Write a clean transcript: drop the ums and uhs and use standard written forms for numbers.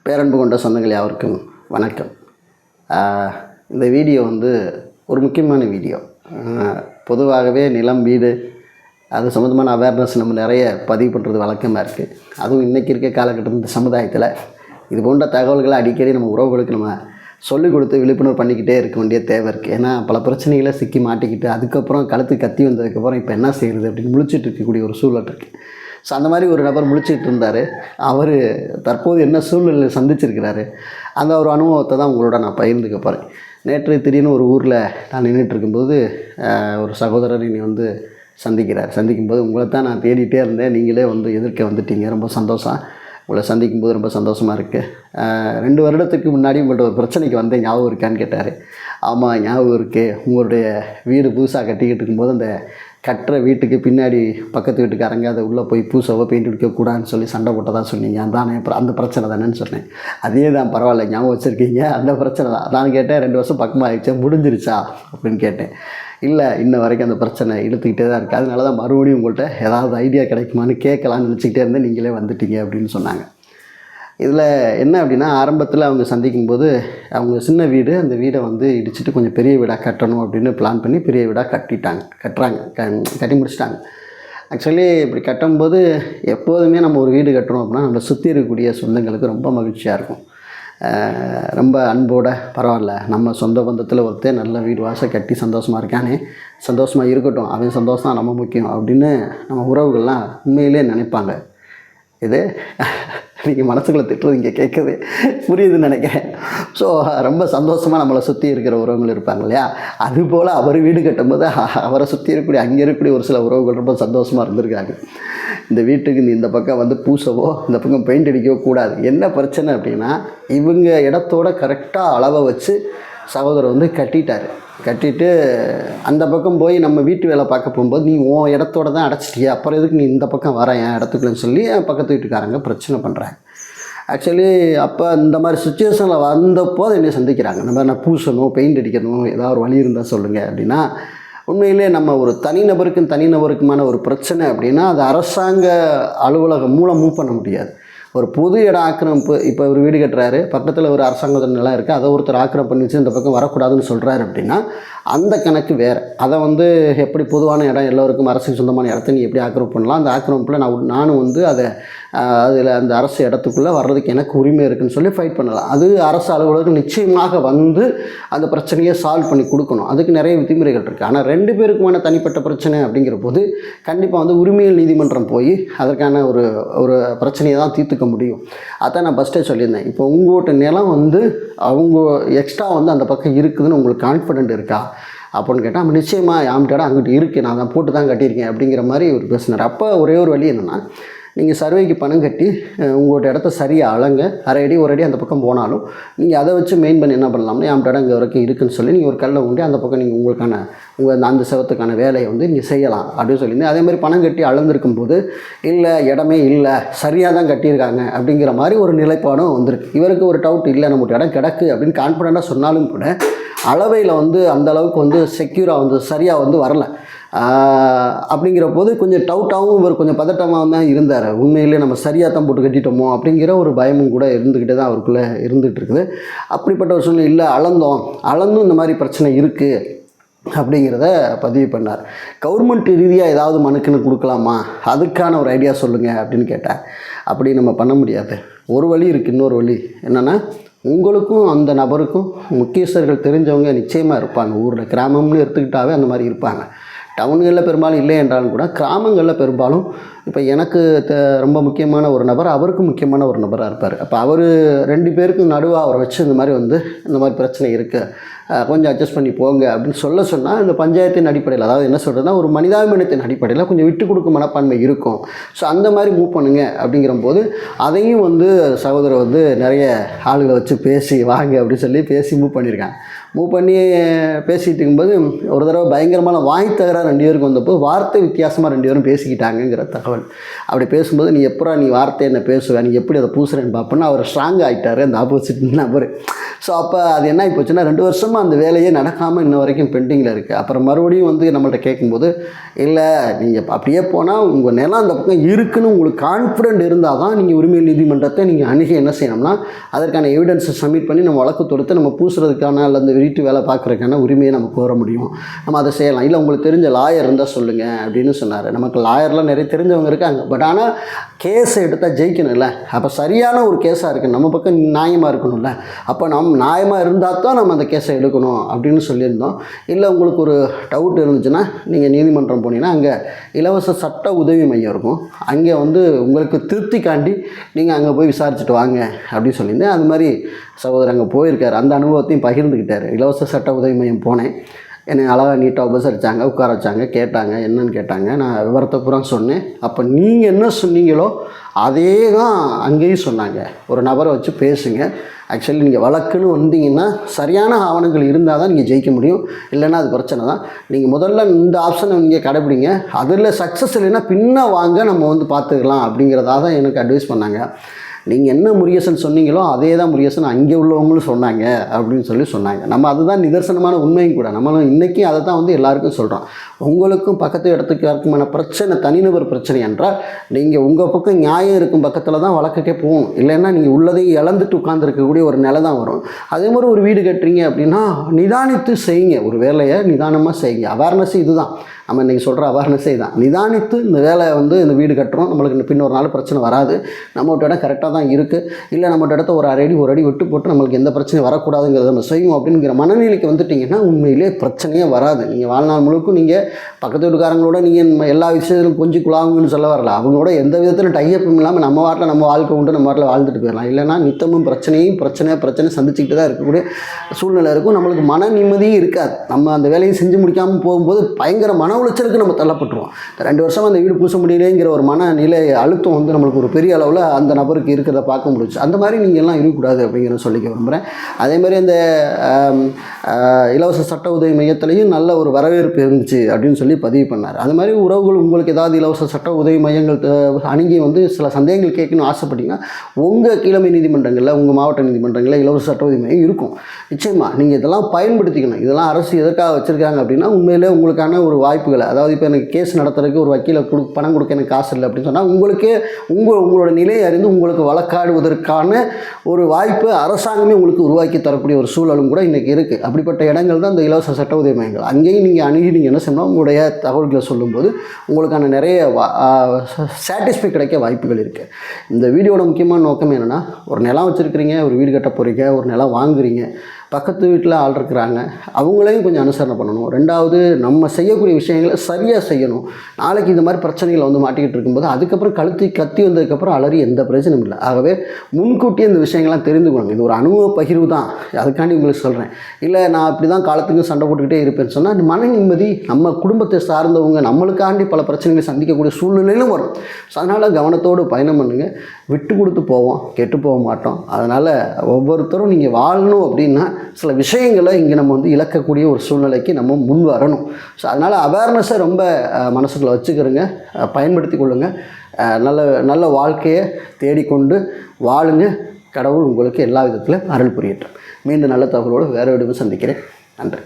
பேரன்பு கொண்ட சொந்தங்கள் யாவருக்கும் வணக்கம். இந்த வீடியோ ஒரு முக்கியமான வீடியோ. பொதுவாகவே நிலம், வீடு அது சம்மந்தமான அவேர்னஸ் நம்ம நிறைய பதிவு பண்ணுறது வழக்கமாக இருக்குது. அதுவும் இன்றைக்கி இருக்க காலகட்டம் இந்த சமுதாயத்தில் இது போன்ற தகவல்களை அடிக்கடி நம்ம உறவுகளுக்கு நம்ம சொல்லிக் கொடுத்து விழிப்புணர்வு பண்ணிக்கிட்டே இருக்க வேண்டிய தேவை இருக்குது. ஏன்னா பல பிரச்சனைகளை சிக்கி மாட்டிக்கிட்டு அதுக்கப்புறம் கழுத்து கத்தி வந்ததுக்கப்புறம் இப்போ என்ன செய்கிறது அப்படின்னு முழிச்சிட்டு இருக்கக்கூடிய ஒரு சூழல் இருக்குது. ஸோ அந்த மாதிரி ஒரு நபர் முழிச்சிட்டு இருந்தார். அவர் தற்போது என்ன சூழ்நிலை சந்திச்சிருக்கிறாரு, அந்த ஒரு அனுபவத்தை தான் உங்களோட நான் பகிர்ந்துக்க போகிறேன். நேற்று திடீர்னு ஒரு ஊரில் நான் நின்றுட்டு இருக்கும்போது ஒரு சகோதரர் என்னை சந்திக்கும்போது உங்களை தான் நான் தேடிகிட்டே இருந்தேன், நீங்களே எதிர்க்க வந்துட்டீங்க, ரொம்ப சந்தோஷம். உங்களை சந்திக்கும்போது ரொம்ப சந்தோஷமாக இருக்குது. 2 வருடத்துக்கு முன்னாடி உங்கள்கிட்ட ஒரு பிரச்சனைக்கு வந்தேன், ஞாபகம் இருக்கான்னு கேட்டார். ஆமாம் ஞாபகம் இருக்குது. உங்களுடைய வீடு புதுசாக கட்டிக்கிட்டு இருக்கும்போது அந்த கட்டுற வீட்டுக்கு பின்னாடி பக்கத்து வீட்டுக்காரங்க அதை உள்ளே போய் பூசவோ பெயிண்ட் அடிக்கக்கூடாதுன்னு சொல்லி சண்டை போட்டதாக சொன்னீங்க. அதானே அந்த பிரச்சனை தானேன்னு சொன்னேன். அதே தான், பரவாயில்ல ஞாபகம் வச்சுருக்கீங்க, அந்த பிரச்சனை தான். நான் கேட்டேன் 2 வருஷம் பக்கமாக ஆகிடுச்சா, முடிஞ்சிருச்சா அப்படின்னு கேட்டேன். இல்லை, இன்ன வரைக்கும் அந்த பிரச்சனை இழுத்துக்கிட்டே தான் இருக்குது. அதனால தான் மறுபடியும் உங்கள்கிட்ட ஏதாவது ஐடியா கிடைக்குமான்னு கேட்கலான்னு நினச்சிக்கிட்டே இருந்தேன், நீங்களே வந்துட்டீங்க அப்படின்னு சொன்னாங்க. இதில் என்ன அப்படின்னா, ஆரம்பத்தில் அவங்க சந்திக்கும்போது அவங்க சின்ன வீடு, அந்த வீடை இடிச்சிட்டு கொஞ்சம் பெரிய வீடாக கட்டணும் அப்படின்னு பிளான் பண்ணி பெரிய வீடாக கட்டி முடிச்சிட்டாங்க. ஆக்சுவலி இப்படி கட்டும்போது எப்போதுமே நம்ம ஒரு வீடு கட்டுறோம் அப்படின்னா நம்மளை சுற்றி இருக்கக்கூடிய சொந்தங்களுக்கு ரொம்ப மகிழ்ச்சியாக இருக்கும். ரொம்ப அன்போட பரவாயில்ல, நம்ம சொந்த பந்தத்தில் ஒருத்தர் நல்ல வீடு வாசல் கட்டி சந்தோஷமாக இருக்கானே, சந்தோஷமாக இருக்கட்டும், அவன் சந்தோஷம் தான் நம்ம முக்கியம் அப்படின்னு நம்ம உறவுகள்லாம் உண்மையிலே நினைப்பாங்க. இது நீங்கள் மனசுக்குள்ளே திட்டுறது இங்கே கேட்குது புரியுதுன்னு நினைக்கிறேன். ஸோ ரொம்ப சந்தோஷமாக நம்மளை சுற்றி இருக்கிற உறவுகள் இருப்பாங்க இல்லையா, அதுபோல் அவர் வீடு கட்டும்போது அவரை சுற்றி இருக்கக்கூடிய அங்கே இருக்கக்கூடிய ஒரு சில உறவுகள் ரொம்ப சந்தோஷமாக இருந்திருக்காங்க. இந்த வீட்டுக்கு நீ இந்த பக்கம் பூசவோ இந்த பக்கம் பெயிண்ட் அடிக்கவோ கூடாது. என்ன பிரச்சனை அப்படின்னா, இவங்க இடத்தோட கரெக்டாக அளவை வச்சு சகோதரர் கட்டிட்டு அந்த பக்கம் போய் நம்ம வீட்டு வேலை பார்க்க போகும்போது நீ உன் இடத்தோட தான் அடைச்சிட்டியா, அப்புறம் எதுக்கு நீ இந்த பக்கம் வர என் இடத்துக்குள்ளேன்னு சொல்லி பக்கத்து வீட்டுக்காரங்க பிரச்சனை பண்ணுறாங்க. ஆக்சுவலி அப்போ இந்த மாதிரி சுச்சுவேஷனில் வந்தப்போ என்னை சந்திக்கிறாங்க. இந்த மாதிரி நான் பூசணும், பெயிண்ட் அடிக்கணும், ஏதாவது ஒரு வழி இருந்தால் சொல்லுங்கள் அப்படின்னா, உண்மையிலே நம்ம ஒரு தனிநபருக்குமான ஒரு பிரச்சனை அப்படின்னா அது அரசாங்க அலுவலகம் மூலம் மூவ் பண்ண முடியாது. ஒரு பொது இடம் ஆக்கிரமிப்பு, இப்போ ஒரு வீடு கட்டுறாரு, பக்கத்தில் ஒரு அரசாங்க நிலம் இருக்குது, அதை ஒருத்தர் ஆக்கிரமிப்பு பண்ணிச்சு இந்த பக்கம் வரக்கூடாதுன்னு சொல்கிறாரு அப்படின்னா அந்த கணக்கு வேறு. அதை எப்படி பொதுவான இடம் எல்லோருக்கும் அரசுக்கு சொந்தமான இடத்த நீ எப்படி ஆக்கிரமிப்பு பண்ணலாம், அந்த ஆக்கிரமிப்பில் நானும் அதில் அந்த அரசு இடத்துக்குள்ளே வர்றதுக்கு எனக்கு உரிமை இருக்குதுன்னு சொல்லி ஃபைட் பண்ணலாம். அது அரசு அலுவலர்கள் நிச்சயமாக அந்த பிரச்சனையை சால்வ் பண்ணி கொடுக்கணும். அதுக்கு நிறைய விதிமுறைகள் இருக்குது. ஆனால் 2 பேருக்குமான தனிப்பட்ட பிரச்சனை அப்படிங்கிற போது கண்டிப்பாக உரிமையல் நீதிமன்றம் போய் அதற்கான ஒரு பிரச்சனையை தான் தீர்த்துக்க முடியும். அதான் நான் ஃபஸ்ட்டே சொல்லியிருந்தேன். இப்போ உங்கள்கிட்ட நிலம் அவங்க எக்ஸ்ட்ரா அந்த பக்கம் இருக்குதுன்னு உங்களுக்கு கான்ஃபிடென்ட் இருக்கா அப்படின்னு கேட்டால், நம்ம நிச்சயமாக யாம்கிட்ட அங்கிட்டு இருக்குது, நான் தான் போட்டு தான் கட்டியிருக்கேன் அப்படிங்கிற மாதிரி இவர் பேசினார். அப்போ ஒரே ஒரு வழி என்னென்னா, நீங்கள் சர்வேக்கு பணம் கட்டி உங்களோட இடத்த சரியாக அளங்க, 1/2 அடி 1 அடி அந்த பக்கம் போனாலும் நீங்கள் அதை வச்சு மெயின் பண்ணி என்ன பண்ணலாம்னா, யாம்கிட்ட இங்கே வரைக்கும் இருக்குதுன்னு சொல்லி நீங்கள் ஒரு கல்லை உண்டி அந்த பக்கம் நீங்கள் உங்களுக்கான அந்த செவத்துக்கான வேலையை நீங்கள் செய்யலாம் அப்படின்னு சொல்லியிருந்தேன். அதே மாதிரி பணம் கட்டி அளந்திருக்கும் போது இல்லை இடமே இல்லை, சரியாக தான் கட்டியிருக்காங்க அப்படிங்கிற மாதிரி ஒரு நிலைப்பாடும் வந்திருக்கு. இவருக்கு ஒரு டவுட், இல்லை நம்மளுக்கு இடம் கிடக்கு அப்படின்னு கான்ஃபிடெண்ட்டாக சொன்னாலும் கூட அளவையில் அந்த அளவுக்கு செக்யூராக சரியாக வரல. அப்படிங்கிற போது கொஞ்சம் டவுட்டாகவும் இவர் கொஞ்சம் பதட்டமாக தான் இருந்தார். உண்மையிலே நம்ம சரியாக தான் போட்டு கட்டிட்டோமோ அப்படிங்கிற ஒரு பயமும் கூட இருந்துக்கிட்டே தான் அவருக்குள்ளே இருந்துகிட்டு இருக்குது. அப்படிப்பட்ட ஒரு சூழ்நிலை, இல்லை அளந்தும் இந்த மாதிரி பிரச்சனை இருக்குது அப்படிங்கிறத பதிவு பண்ணார். கவர்மெண்ட் ரீதியாக ஏதாவது மனுக்குன்னு கொடுக்கலாமா, அதுக்கான ஒரு ஐடியா சொல்லுங்கள் அப்படின்னு கேட்டார். அப்படி நம்ம பண்ண முடியாது. ஒரு வழி இருக்குது. இன்னொரு வழி என்னென்னா, உங்களுக்கும் அந்த நபருக்கும் முக்கியஸ்தர்கள் தெரிஞ்சவங்க நிச்சயமாக இருப்பாங்க. ஊரில் கிராமம்னு எடுத்துக்கிட்டாவே அந்த மாதிரி இருப்பாங்க. டவுன்களில் பெரும்பாலும் இல்லை என்றாலும் கூட கிராமங்களில் பெரும்பாலும் இப்போ எனக்கு ரொம்ப முக்கியமான ஒரு நபர், அவருக்கும் முக்கியமான ஒரு நபராக இருப்பார். அப்போ அவர் 2 பேருக்கும் நடுவாக அவரை வச்சு இந்த மாதிரி பிரச்சனை இருக்குது, கொஞ்சம் அட்ஜஸ்ட் பண்ணி போங்க அப்படின்னு சொன்னால் இந்த பஞ்சாயத்தின் அடிப்படையில், அதாவது என்ன சொல்கிறதுனா ஒரு மனிதாபிமானத்தின் அடிப்படையில் கொஞ்சம் விட்டு கொடுக்கும் மனப்பான்மை இருக்கும். ஸோ அந்த மாதிரி மூவ் பண்ணுங்க அப்படிங்கிற போது அதையும் சகோதரர் நிறைய ஆளுகளை வச்சு பேசி வாங்க அப்படின்னு சொல்லி பேசி மூவ் பண்ணியிருக்காங்க. மூவ் பண்ணி பேசிகிட்டு இருக்கும்போது ஒரு தடவை பயங்கரமான வாய் தகராறு 2 பேருக்கு வந்தப்போ வார்த்தை வித்தியாசமாக 2 பேரும் பேசிக்கிட்டாங்கிற தகவல். அப்படி பேசும்போது நீ வார்த்தை என்ன பேசுவேன், நீ எப்படி அதை பூசுறேன்னு பார்ப்போன்னு அவர் ஸ்ட்ராங் ஆகிட்டார் அந்த ஆப்போசிட் நபர். ஸோ அப்போ அது என்ன ஆகி போச்சுன்னா 2 வருஷமாக அந்த வேலையே நடக்காமல் இன்ன வரைக்கும் பெண்டிங்கில் இருக்குது. அப்புறம் மறுபடியும் வந்து நம்மள்ட்ட கேட்கும்போது, இல்லை நீங்கள் அப்படியே போனால் உங்கள் நிலம் அந்த பக்கம் இருக்குன்னு உங்களுக்கு கான்ஃபிடென்ட் இருந்தால் தான் நீங்கள் உரிமையியல் நீதிமன்றத்தை நீங்கள் அணுகி என்ன செய்யணும்னா அதற்கான எவிடன்ஸை சப்மிட் பண்ணி நம்ம வழக்கு தொடுத்து நம்ம பூசுறதுக்கான அல்லது அந்த வீட்டு வேலை பார்க்குறதுக்கான உரிமையை நம்ம கோர முடியும், நம்ம அதை செய்யலாம். இல்லை உங்களுக்கு தெரிஞ்ச லாயர் இருந்தால் சொல்லுங்கள் அப்படின்னு சொன்னார். நமக்கு லாயர்லாம் நிறைய தெரிஞ்சவங்க இருக்காங்க. பட் ஆனால் கேஸை எடுத்தால் ஜெயிக்கணும்ல. அப்போ சரியான ஒரு கேஸாக இருக்குது, நம்ம பக்கம் நியாயமாக இருக்கணும்ல. அப்போ நியாயமாக இருந்தால் தான் நம்ம அந்த கேஸை எடுக்கணும் அப்படின்னு சொல்லியிருந்தோம். இல்லை உங்களுக்கு ஒரு டவுட் இருந்துச்சுன்னா நீங்கள் நீதிமன்றம் போனீங்கன்னா அங்கே இலவச சட்ட உதவி மையம் இருக்கும். அங்கே வந்து உங்களுக்கு திருப்திக்காண்டி நீங்கள் அங்கே போய் விசாரிச்சுட்டு வாங்க அப்படின்னு சொல்லியிருந்தேன். அது மாதிரி சகோதரர் அங்கே போயிருக்கார், அந்த அனுபவத்தையும் பகிர்ந்துக்கிட்டார். இலவச சட்ட உதவி மையம் போனேன், என்னை அழகாக நீட்டாக உபசரித்தாங்க, உட்கார வச்சாங்க, கேட்டாங்க என்னன்னு கேட்டாங்க. நான் விவரத்தை பூரா சொன்னேன். அப்போ நீங்கள் என்ன சொன்னீங்களோ அதே தான் அங்கேயும் சொன்னாங்க. ஒரு நபரை வச்சு பேசுங்க. ஆக்சுவலி நீங்கள் வழக்குன்னு வந்தீங்கன்னா சரியான ஆவணங்கள் இருந்தால் தான் நீங்கள் ஜெயிக்க முடியும், இல்லைன்னா அது பிரச்சனை தான். நீங்கள் முதல்ல இந்த ஆப்ஷனை நீங்கள் கடைப்பிடிங்க. அதில் சக்ஸஸ் இல்லைன்னா பின்ன வாங்க, நம்ம வந்து பார்த்துக்கலாம் அப்படிங்கிறதா தான் எனக்கு அட்வைஸ் பண்ணாங்க. நீங்கள் என்ன முருகேசன் சொன்னீங்களோ அதே தான் முருகேசன் அங்கே உள்ளவங்களும் சொன்னாங்க அப்படின்னு சொன்னாங்க. நம்ம அதுதான் நிதர்சனமான உண்மையும் கூட. நம்மளும் இன்றைக்கி அதை தான் வந்து எல்லாருக்கும் சொல்கிறோம். உங்களுக்கும் பக்கத்து இடத்துக்கு இருக்குமான பிரச்சனை தனிநபர் பிரச்சனை என்றால் நீங்கள் உங்கள் பக்கம் நியாயம் இருக்கும் பக்கத்தில் தான் வழக்குக்கே போகணும். இல்லைன்னா நீங்கள் உள்ளதையும் இழந்துட்டு உட்காந்துருக்கக்கூடிய ஒரு நிலை தான் வரும். அதே மாதிரி ஒரு வீடு கட்டுறீங்க அப்படின்னா நிதானித்து செய்யுங்க, ஒரு வேலையை நிதானமாக செய்யுங்க. அவேர்னஸ் இதுதான் நம்ம இன்றைக்கி சொல்கிற அவேர்னஸே தான். நிதானித்து இந்த வேலை வந்து இந்த வீடு கட்டுறோம், நம்மளுக்கு பின்னொரு நாள் பிரச்சனை வராது, நம்மகிட்ட இடம் கரெக்டாக தான் இருக்குது, இல்லை நம்மகிட்ட இடத்த ஒரு அடி விட்டு போட்டு நம்மளுக்கு எந்த பிரச்சனையும் வரக்கூடாதுங்கிறத நம்ம செய்யும் அப்படிங்கிற மனநிலைக்கு வந்துட்டிங்கன்னா உண்மையிலே பிரச்சனையே வராது. நீங்கள் வாழ்நாள் முழுக்கும் நீங்கள் பக்கத்து வீட்டுக்காரங்களோட நீங்கள் எல்லா விஷயத்திலும் கொஞ்சம் குழாவுங்கன்னு சொல்ல வரல, அவங்களோட எந்த விதத்திலும் டையப்பும் இல்லாமல் நம்ம வாட்டில் நம்ம வாழ்க்கை உண்டு, நம்ம வாட்டில் வாழ்ந்துட்டு போயிடலாம். இல்லைனா நித்தமும் பிரச்சனை சந்திச்சுக்கிட்டு தான் இருக்கக்கூடிய சூழ்நிலை இருக்கும். நம்மளுக்கு மன நிம்மதியும் இருக்காது. நம்ம அந்த வேலையை செஞ்சு முடிக்காமல் போகும்போது பயங்கர மன உளைச்சலுக்கு நம்ம தள்ளப்பட்டுருவோம். 2 வருஷமாக அந்த வீடு பூச முடியலைங்கிற ஒரு மனநிலை அழுத்தம் வந்து நம்மளுக்கு ஒரு பெரிய அளவில் அந்த நபருக்கு இருக்கிறத பார்க்க முடிச்சு. அந்த மாதிரி நீங்கள் எல்லாம் இருக்கக்கூடாது அப்படிங்கிற சொல்லிக்க விரும்புகிறேன். அதேமாதிரி அந்த இலவச சட்ட உதவி மையத்திலையும் நல்ல ஒரு வரவேற்பு இருந்துச்சு அப்படின்னு சொல்லி பதிவு பண்ணார். அது மாதிரி உறவுகள் உங்களுக்கு ஏதாவது இலவச சட்ட உதவி மையங்கள் அணுகி வந்து சில சந்தேகங்கள் கேட்கணும்னு ஆசைப்பட்டீங்கன்னா உங்கள் கீழமை நீதிமன்றங்களில், உங்கள் மாவட்ட நீதிமன்றங்களில் இலவச சட்ட உதவி மையம் இருக்கும். நிச்சயமாக நீங்கள் இதெல்லாம் பயன்படுத்திக்கணும். இதெல்லாம் அரசு எதற்காக வச்சுருக்காங்க அப்படின்னா உண்மையிலே உங்களுக்கான ஒரு வாய்ப்புகளை, அதாவது இப்போ எனக்கு கேஸ் நடத்துறதுக்கு ஒரு வக்கீலை பணம் கொடுக்க எனக்கு காசு இல்லை அப்படின்னு சொன்னால் உங்களுக்கே உங்களோட நிலையை அறிந்து உங்களுக்கு வழக்காடுவதற்கான ஒரு வாய்ப்பு அரசாங்கமே உங்களுக்கு உருவாக்கி தரக்கூடிய ஒரு சூழலும் கூட இன்றைக்கி இருக்குது. அப்படிப்பட்ட இடங்கள் தான் இந்த இலவச சட்ட உதவி மையங்கள். அங்கேயும் நீங்கள் அணுகி நீங்கள் என்ன செய்யணும், உங்களுடைய தகவல்களை சொல்லும்போது உங்களுக்கான நிறைய சாட்டிஸ்ஃபை கிடைக்க வாய்ப்புகள் இருக்குது. இந்த வீடியோட முக்கியமான நோக்கம் என்னென்னா, ஒரு நிலம் வச்சுருக்கிறீங்க, ஒரு வீடு கட்ட போகிறீங்க, ஒரு நிலம் வாங்குறீங்க, பக்கத்து வீட்டில் ஆள் இருக்கிறாங்க, அவங்களையும் கொஞ்சம் அனுசரணை பண்ணணும். 2வது நம்ம செய்யக்கூடிய விஷயங்களை சரியாக செய்யணும். நாளைக்கு இந்த மாதிரி பிரச்சனைகளை வந்து மாட்டிக்கிட்டு இருக்கும்போது அதுக்கப்புறம் கத்தி வந்ததுக்கப்புறம் அலறி எந்த பிரச்சனையும் இல்லை. ஆகவே முன்கூட்டியே இந்த விஷயங்கள்லாம் தெரிந்து கொள்ளுங்க. இது ஒரு அனுபவ பகிர்வு தான், அதுக்காண்டி உங்களுக்கு சொல்கிறேன். இல்லை நான் அப்படி தான் காலத்துக்கு சண்டை போட்டுக்கிட்டே இருப்பேன்னு சொன்னால் அது மன நிம்மதி, நம்ம குடும்பத்தை சார்ந்தவங்க நம்மளுக்காண்டி பல பிரச்சனைகளை சந்திக்கக்கூடிய சூழ்நிலையிலும் வரும். ஸோ அதனால் கவனத்தோடு பயணம் பண்ணுங்கள். விட்டு கொடுத்து போவோம், கெட்டு போக மாட்டோம். அதனால் ஒவ்வொருத்தரும் நீங்கள் வாழணும் அப்படின்னா சில விஷயங்களை இங்கே நம்ம வந்து இழக்கக்கூடிய ஒரு சூழ்நிலைக்கு நம்ம முன் வரணும். ஸோ அதனால் அவேர்னஸை ரொம்ப மனசுக்குள்ளே வச்சுக்கிறோங்க, பயன்படுத்தி கொள்ளுங்கள். நல்ல வாழ்க்கையை தேடிக்கொண்டு வாழுங்க. கடவுள் உங்களுக்கு எல்லா விதத்திலும் அருள் புரியட்டும். மீண்டும் நல்ல தகவலோடு வேறு விடவும் சந்திக்கிறேன். நன்றி.